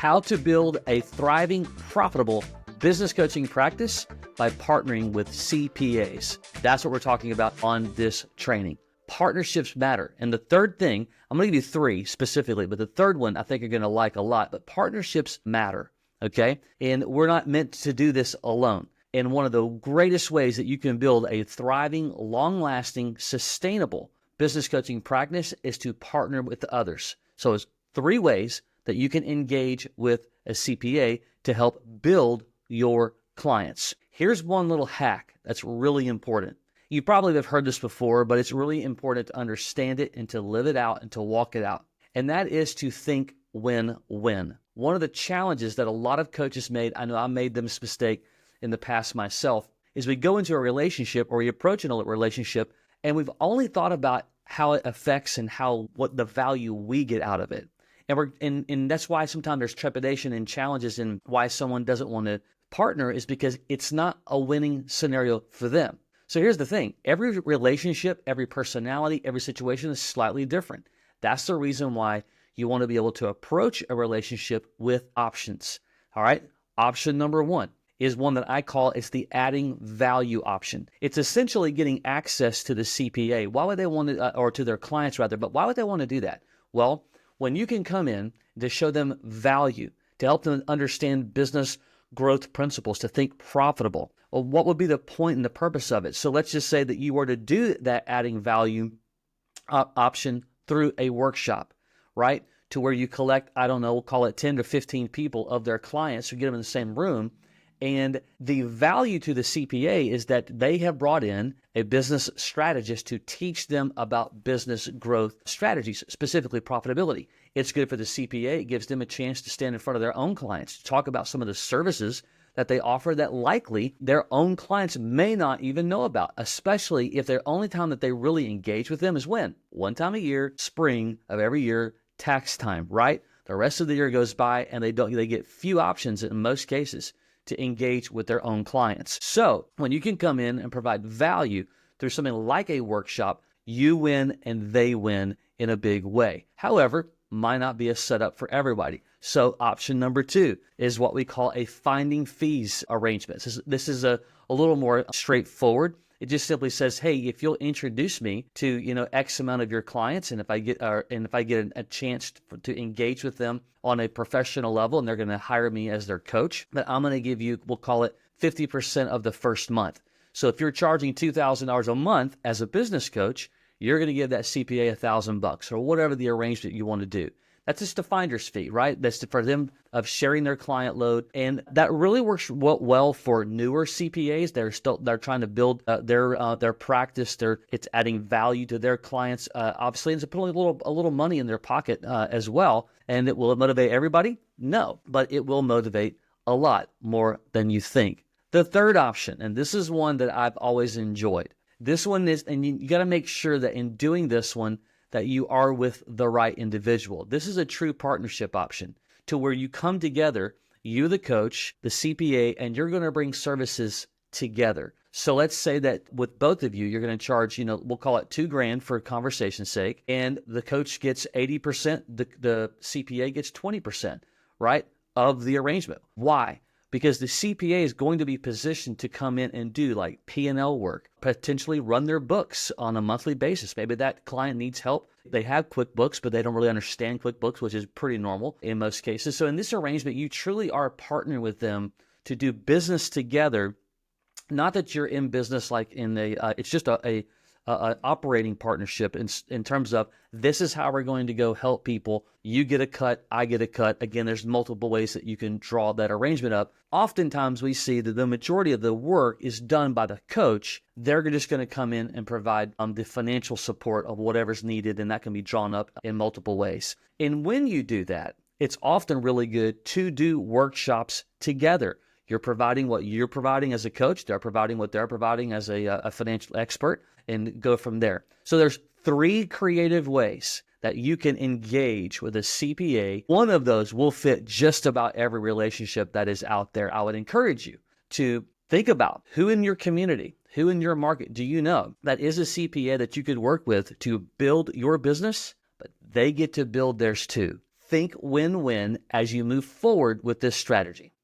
how to build a thriving, profitable business coaching practice by partnering with CPAs. That's what we're talking about on this training. Partnerships matter. And the third thing, I'm going to give you three specifically, but the third one I think you're going to like a lot, but partnerships matter, okay? And we're not meant to do this alone. And one of the greatest ways that you can build a thriving, long-lasting, sustainable business coaching practice is to partner with others. So it's three ways that you can engage with a CPA to help build your clients. Here's one little hack that's really important. You probably have heard this before, but it's really important to understand it and to live it out and to walk it out. And that is to think win-win. One of the challenges that a lot of coaches made, I know I made this mistake in the past myself, is we go into a relationship or we approach a relationship and we've only thought about how it affects and what the value we get out of it. And that's why sometimes there's trepidation and challenges in why someone doesn't want to partner, is because it's not a winning scenario for them. So here's the thing. Every relationship, every personality, every situation is slightly different. That's the reason why you want to be able to approach a relationship with options. All right. Option number one is one that I call, it's the adding value option. It's essentially getting access to the CPA. Why would they want to, or to their clients rather, but why would they want to do that? Well, when you can come in to show them value, to help them understand business growth principles, to think profitable, well, what would be the point and the purpose of it? So let's just say that you were to do that adding value option through a workshop, right? To where you collect, I don't know, we'll call it 10 to 15 people of their clients, who get them in the same room. And the value to the CPA is that they have brought in a business strategist to teach them about business growth strategies, specifically profitability. It's good for the CPA. It gives them a chance to stand in front of their own clients, to talk about some of the services that they offer that likely their own clients may not even know about, especially if their only time that they really engage with them is when? One time a year, spring of every year, tax time, right? The rest of the year goes by and they get few options in most cases to engage with their own clients. So when you can come in and provide value through something like a workshop, you win and they win in a big way. However, might not be a setup for everybody. So option number two is what we call a finding fees arrangement. This is a little more straightforward. It just simply says, hey, if you'll introduce me to, X amount of your clients, and if I get a chance to engage with them on a professional level, and they're going to hire me as their coach, that I'm going to give you, we'll call it 50% of the first month. So if you're charging $2,000 a month as a business coach, you're going to give that CPA $1,000 or whatever the arrangement you want to do. That's just a finder's fee, right? That's for them of sharing their client load. And that really works well for newer CPAs. They're trying to build their practice. It's adding value to their clients, obviously, and it's putting a little money in their pocket as well. And will it motivate everybody? No, but it will motivate a lot more than you think. The third option, and this is one that I've always enjoyed. This one is, and you got to make sure that in doing this one, that you are with the right individual. This is a true partnership option, to where you come together, you the coach, the CPA, and you're going to bring services together. So let's say that with both of you, you're going to charge, we'll call it $2,000 for conversation's sake, and the coach gets 80%, the CPA gets 20%, right, of the arrangement. Why? Because the CPA is going to be positioned to come in and do like P&L work, potentially run their books on a monthly basis. Maybe that client needs help. They have QuickBooks, but they don't really understand QuickBooks, which is pretty normal in most cases. So in this arrangement, you truly are partnering with them to do business together. Not that you're in business like in it's just a operating partnership in terms of, this is how we're going to go help people. You get a cut, I get a cut. Again, there's multiple ways that you can draw that arrangement up. Oftentimes we see that the majority of the work is done by the coach. They're just going to come in and provide the financial support of whatever's needed, and that can be drawn up in multiple ways. And when you do that, it's often really good to do workshops together. You're providing what you're providing as a coach. They're providing what they're providing as a financial expert, and go from there. So there's three creative ways that you can engage with a CPA. One of those will fit just about every relationship that is out there. I would encourage you to think about who in your community, who in your market do you know that is a CPA that you could work with to build your business, but they get to build theirs too. think win-win as you move forward with this strategy.